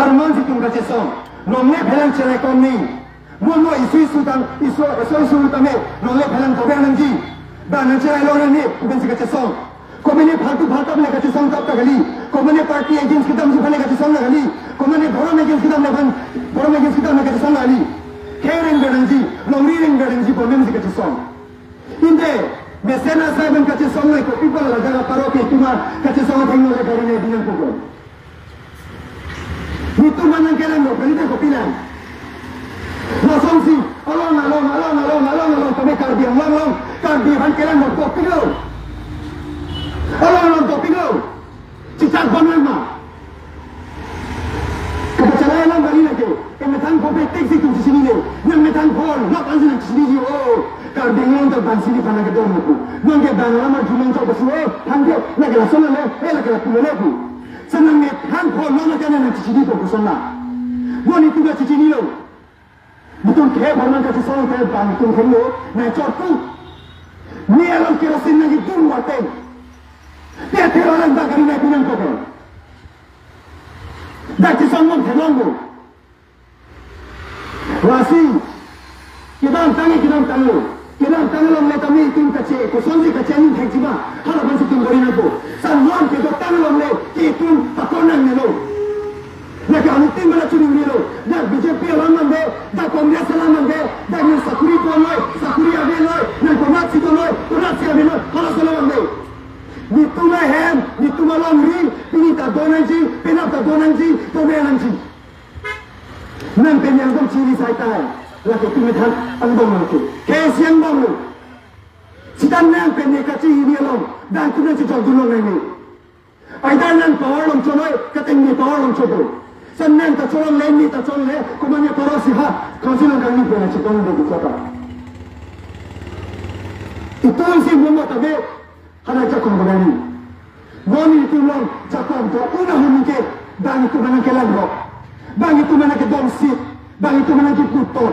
harman si tung kace song nongne phelang chere konni mono isu tame nongle phelang tobe nangji ba nang chere lo ni ben si kace song komene फालतू ने kace song tap ta gali komene party against kidam si phane kace song gali komene borom against kidam ne kace song gali kering berangji longri ring berangji bonem si kace song inde mesena saiban kace song ne ko people la jaga paro ke tuma kace song thengno le garine dinan ko itu manang kelan lo berita ko pilan lo songsi along kami karbi long karbi han kelan lo ko pilo along to pilo cicat banal ma kebetulan lang bali lagi kemetan ko pe taxi tu sini ne nang metan phone nak anjing sini ji oh karbi long to ban sini pana ke domo ko nang ke ban lama jumang to basu hangge lagi la sona le lagi la pilo ko senang ni han phone lo na nak sini to sona wo ni tu ga sini lo betul ke barman ka sona ke ban tu khelo na chot tu ni alam kerosin lagi dur wate dia teroran ba kari na bilang ko dah kisahmu terlalu wasi kita tangi lo melihat kami tim kecil kosong si kecil ni kecil hala bantu tim beri nato sanwan kita tangi lo melihat tim pakonan ni lo nak kami tim bela curi ni lo nak BJP orang mande nak Kongres orang mande nak ni sakuri ade lo nak komat si lo ade lo hala selalu mande ni tuma hem ni tuma longri ini tak donanji penap tak donanji tomenanji nan penyang dong ciri saya tahu lagi tumetan andong nanti kesian bang sidan nan penyang kacir ini long dan tunan si jauh dulu ini aidan nan power long coloi katengni power long coba senan tak colong lain ni tak colong lain kumanya power siha kausilan kami penyang cikong di kota itu sih mama tabe hana jakong bagani woni itu long jakong to una hunike bang itu mana kelan ro bang itu mana ke dom sit bang itu mana ke kuto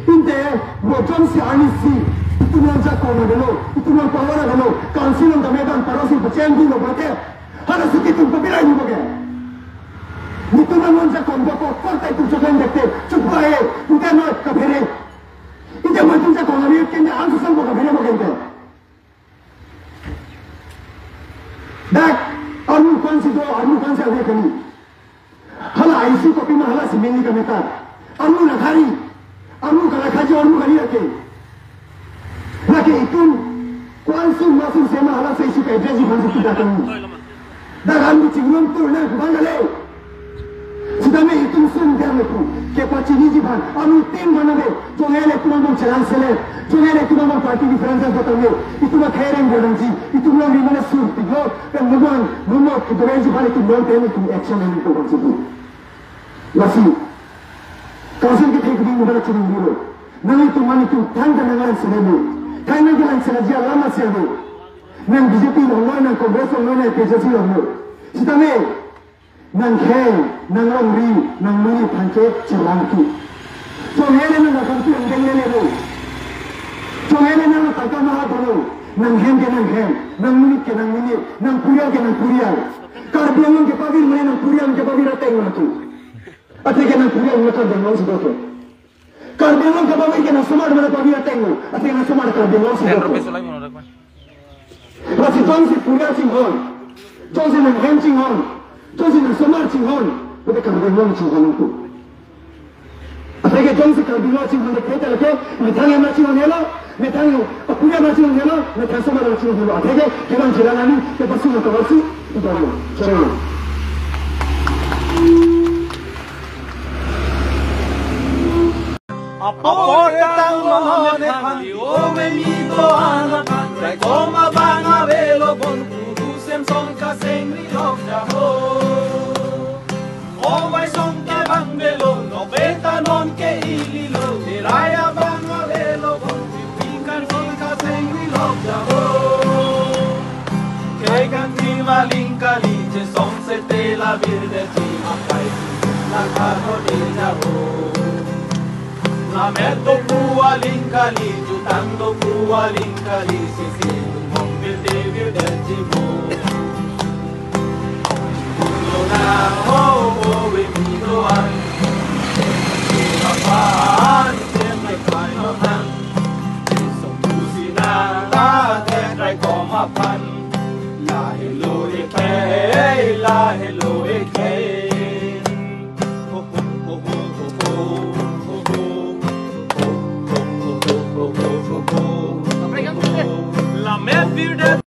inte wo jom si ani si itu long jakong agalo itu long power agalo council on medan parosi bacen di lo bate hana suki tu pabila ni boge itu long jakong bako korta itu jogan dekte chupae uta no ka bhere inte mo tu jakong ari kende ansu sang boga bhere boge dak anu konsi ada kami hala IC kopi mah hala semini kami tak anu nak hari anu kalau kaji anu kali lagi itu konsi masuk sema hala saya suka address di konsi kita kami dak anu cinglom tu nak bangale sudah me itu sun dia lepu kepaci ni jiban anu tim mana le jongele tu orang jalan sele jongele tu orang parti difference betul itu mah keren berangji itu mah di mana sur tiga dan mungkin keberahan jiban itu mungkin itu action yang itu maksudnya masih kausin kita ikut muda curi dulu nang itu mana itu tanda nangaran selalu tanda jalan selaja lama selalu nang BJP orang nang Kongres orang nang PJC orang sudah me nang heng nang longri nang muni panke cilangki so hele nang kanti angkene lo so hele nang taka maha dolo nang heng nang muni ke nang puria karbiang ke pavir mai nang puria ke pavir ateng tu ate ke nang puria ngata dengol sedoto karbiang ke pavir ke nang sumar mana pavir ateng ate nang sumar ka dengol sedoto masih jongsi puria singhon jongsi nang heng singhon jongsi nang sumar singhon ate karbiang singhon tu Apalagi jom sekarang dua macam mana kita lagi, metang macam mana lo, metang punya macam mana lo, metang sama macam mana lo. Apalagi kita jalan ni, kita pasti nak terus itu dulu. Cakap. Apo tang mohone pali o me mito anak, dai toma banga velo bon kudusem son kasengri lokja ho. O vai son ke bangelo no beta non ke ililo diraya banga velo bon pikan son kasengri lokja ho. Kay kanti malinkali je son se te la virde ti apai la karo de ho. Nameto pualinkali, jutando pualinkali, sisi mongbil devil dan jibo. Ulo na ho.